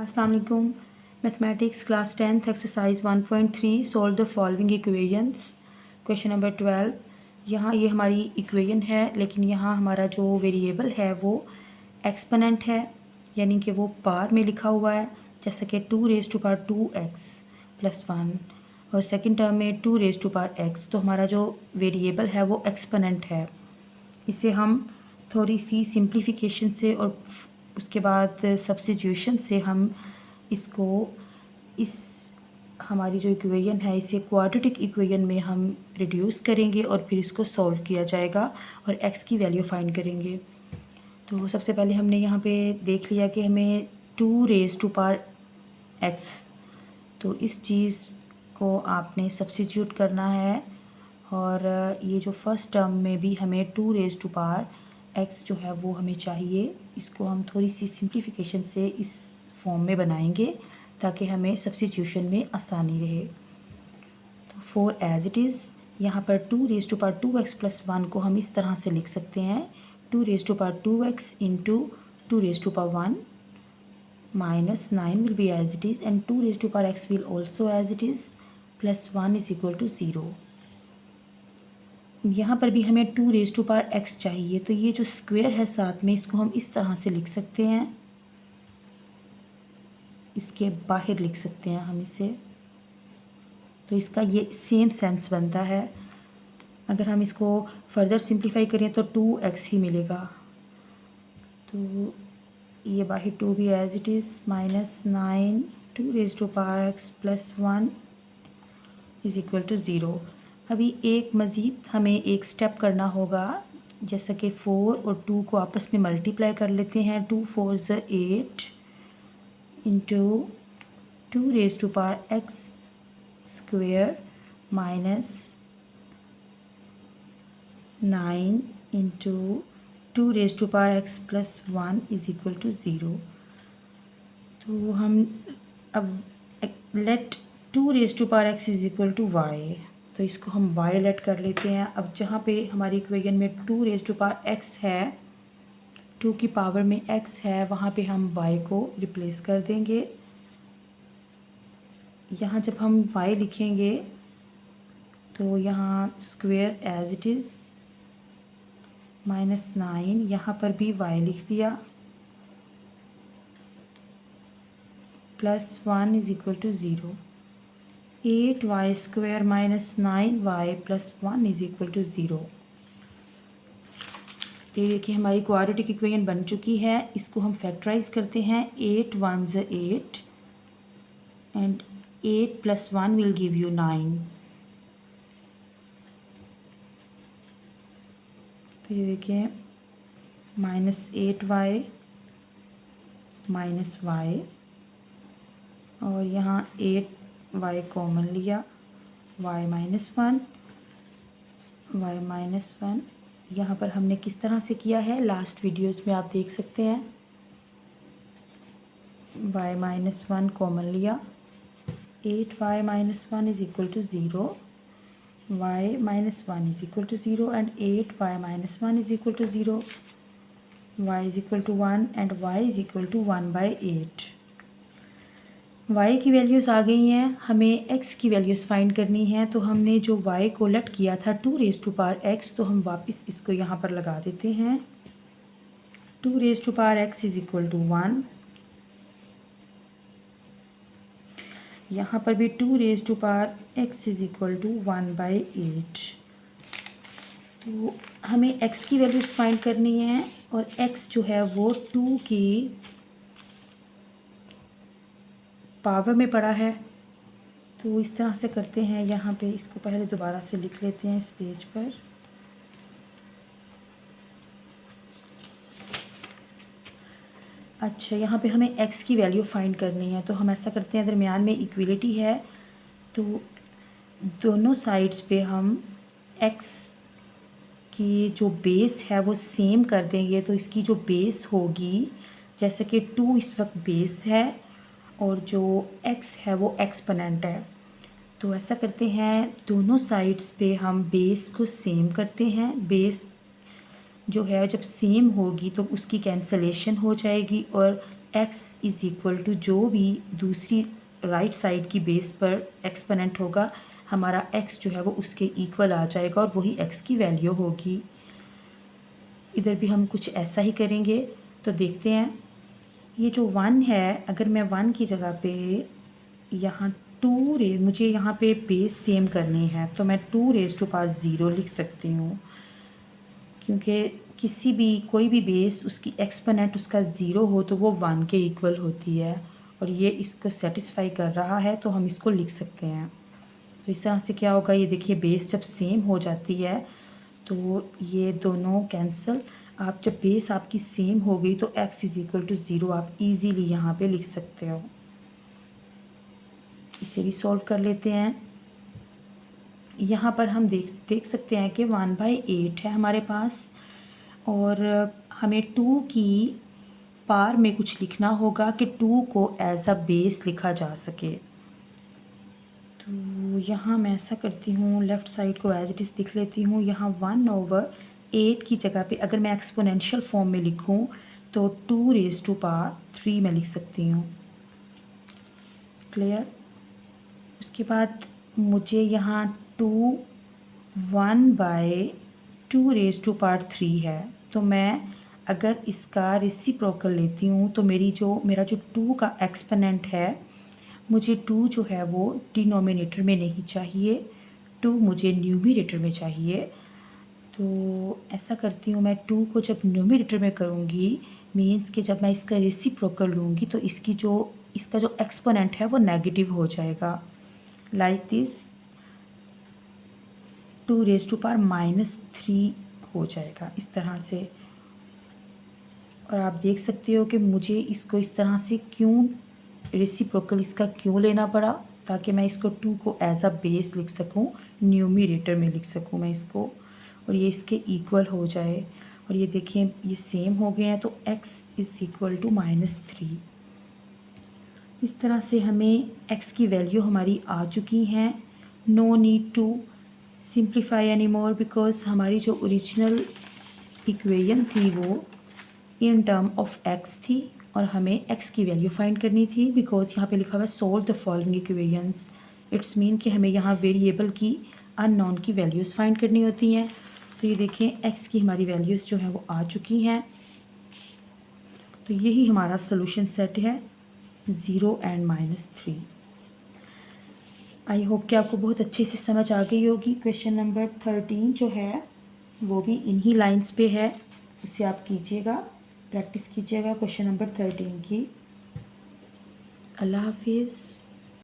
अस्सलाम वालेकुम। Mathematics class 10th exercise 1.3 solve the following equations. Question number 12। यहाँ ये हमारी इक्वेशन है, लेकिन यहाँ हमारा जो वेरिएबल है वो एक्सपोनेंट है, यानी कि वो पावर में लिखा हुआ है, जैसे कि 2 रेज़ टू पावर 2x + 1 और सेकंड टर्म में 2 रेज़ टू पावर x। तो हमारा जो वेरिएबल है वो एक्सपोनेंट है। इसे हम थोड़ी सी सिंप्लीफिकेशन से और उसके बाद सब्स्टिट्यूशन से हम इसको इस हमारी जो इक्वेशन है इसे क्वाड्रेटिक इक्वेशन में हम रिड्यूस करेंगे और फिर इसको सॉल्व किया जाएगा और x की वैल्यू फाइंड करेंगे। तो सबसे पहले हमने यहाँ पे देख लिया कि हमें 2 रेज़ टू पावर x, तो इस चीज़ को आपने सब्स्टिट्यूट करना है। और ये जो फर्स्ट टर्म में भी हमें 2 रेज़ टू पावर x जो है वो हमें चाहिए। इसको हम थोड़ी सी सिंप्लीफिकेशन से इस फॉर्म में बनाएंगे ताकि हमें सब्स्टिट्यूशन में आसानी रहे। तो फॉर एज इट इज़ यहाँ पर 2 रेज़ टू पावर 2x + 1 को हम इस तरह से लिख सकते हैं, 2 raise to power 2x into 2 raise to power 1 minus 9 will be as it is and 2 raise to power x will also as it is +1 = 0। यहाँ पर भी हमें 2 रेज़ टू पावर x चाहिए, तो ये जो स्क्वायर है साथ में इसको हम इस तरह से लिख सकते हैं, इसके बाहर लिख सकते हैं हम इसे। तो इसका ये सेम सेंस बनता है। अगर हम इसको फर्दर सिंप्लीफाई करें तो 2x ही मिलेगा। तो ये बाहर 2 भी as it is -9 2 raise to power x + 1 = 0। अभी एक मज़ीद हमें एक स्टेप करना होगा, जैसा कि 4 और 2 को आपस में मल्टीप्लाई कर लेते हैं। 2 4 = 8 into 2 raise to power x square minus 9 into 2 raise to power x + 1 = 0। तो हम अब let 2 raise to power x = y, तो इसको हम y लेट कर लेते हैं। अब जहाँ पे हमारी इक्वेशन में 2 रेज़ टू पावर x है, 2 की पावर में x है, वहाँ पे हम y को रिप्लेस कर देंगे। यहाँ जब हम y लिखेंगे तो यहाँ स्क्वायर एज इट इज़ -9, यहाँ पर भी y लिख दिया, +1 = 0। 8y² - 9y + 1 = 0। ये देखिए हमारी क्वाड्रेटिक इक्वेशन बन चुकी है। इसको हम फैक्टराइज करते हैं। 8 1 = 8 एंड 8 + 1 विल गिव यू 9। तो ये देखिए -8y - y और यहाँ 8y कॉमन लिया, y - 1 y - 1। यहाँ पर हमने किस तरह से किया है लास्ट वीडियोस में आप देख सकते हैं। y - 1 कॉमन लिया, 8y - 1 = 0, y - 1 = 0 and 8y - 1 = 0, y = 1 and y = 1/8। y की वैल्यूज़ आ गई हैं, हमें x की वैल्यूज़ फाइंड करनी है। तो हमने जो y को लेट किया था 2 रेज़ टू पावर x, तो हम वापस इसको यहाँ पर लगा देते हैं। 2 रेज़ टू पावर x = 1, यहाँ पर भी 2 रेज़ टू पावर x = 1/8। तो हमें x की वैल्यूज़ फाइंड करनी है और x जो है वो 2 की पावर में पड़ा है। तो इस तरह से करते हैं। यहाँ पे इसको पहले दोबारा से लिख लेते हैं इस पेज पर। अच्छा, यहाँ पे हमें x की वैल्यू फाइंड करनी है, तो हम ऐसा करते हैं, दरमियान में इक्वलिटी है तो दोनों साइड्स पे हम x की जो बेस है वो सेम कर देंगे। तो इसकी जो बेस होगी, जैसे कि 2 इस वक्त बेस है और जो x है वो एक्सपोनेंट है, तो ऐसा करते हैं दोनों साइड्स पे हम बेस को सेम करते हैं। बेस जो है जब सेम होगी तो उसकी कैंसलेशन हो जाएगी और x इज़ इक्वल टू जो भी दूसरी राइट साइड की बेस पर एक्सपोनेंट होगा, हमारा x जो है वो उसके इक्वल आ जाएगा और वही x की वैल्यू होगी। इधर भी हम कुछ ऐसा ही करेंगे। तो देखते हैं, ये जो 1 है, अगर मैं 1 की जगह पे यहाँ मुझे यहाँ पे बेस सेम करनी है, तो मैं 2 रेज़ टू पावर 0 लिख सकती हूँ, क्योंकि कोई भी बेस उसकी एक्सपोनेंट उसका 0 हो तो वो 1 के इक्वल होती है, और ये इसको सेटिस्फाई कर रहा है, तो हम इसको लिख सकते हैं। तो इस तरह से क्या होगा, ये देखिए बेस जब सेम हो जाती है तो ये दोनों कैंसिल। आप जब बेस आपकी सेम हो गई तो x इज़ इक्वल टू 0 आप इजीली यहाँ पे लिख सकते हो। इसे भी सॉल्व कर लेते हैं। यहाँ पर हम देख सकते हैं कि 1/8 है हमारे पास, और हमें 2 की पार में कुछ लिखना होगा कि 2 को एज अ बेस लिखा जा सके। तो यहाँ मैं ऐसा करती हूँ, लेफ़्ट साइड को एज इट इज़ लिख लेती हूँ। यहाँ 1/8 की जगह पे अगर मैं एक्सपोनेंशियल फॉर्म में लिखूँ तो 2 रेज़ टू पावर 3 मैं लिख सकती हूँ। क्लियर। उसके बाद मुझे यहाँ 1/2 रेज़ टू पावर 3 है, तो मैं अगर इसका रेसिप्रोकल लेती हूँ तो मेरा जो 2 का एक्सपोनेंट है, मुझे 2 जो है वो डिनोमिनेटर में नहीं चाहिए, 2 मुझे न्यूमरेटर में चाहिए। तो ऐसा करती हूँ, मैं 2 को जब न्यूमरेटर में करूँगी, मीन्स कि जब मैं इसका रेसिप्रोकल लूँगी तो इसका जो एक्सपोनेंट है वो नेगेटिव हो जाएगा, like this 2 raise to power -3 हो जाएगा इस तरह से। और आप देख सकते हो कि मुझे इसको इस तरह से रेसिप्रोकल इसका क्यों लेना पड़ा, ताकि मैं इसको 2 को एज अ बेस लिख सकूं, न्यूमरेटर में लिख सकूं मैं इसको, और ये इसके इक्वल हो जाए। और ये देखिए ये सेम हो गए हैं, तो x इज़ इक्वल टू -3। इस तरह से हमें x की वैल्यू हमारी आ चुकी हैं। No need to simplify any more, because हमारी जो ओरिजिनल इक्वेशन थी वो इन टर्म ऑफ x थी, और हमें x की वैल्यू फाइंड करनी थी। बिकॉज यहाँ पे लिखा हुआ है solve the following equations, it's mean कि हमें यहाँ वेरिएबल की अननोन की वैल्यूज़ फाइंड करनी होती हैं। तो ये देखें x की हमारी वैल्यूज़ जो हैं वो आ चुकी हैं। तो यही हमारा सोल्यूशन सेट है 0 एंड -3। आई होप कि आपको बहुत अच्छे से समझ आ गई होगी। क्वेश्चन नंबर 13 जो है वो भी इन्हीं लाइंस पे है, उसे आप कीजिएगा, प्रैक्टिस कीजिएगा क्वेश्चन नंबर 13 की। अल्लाह हाफिज़।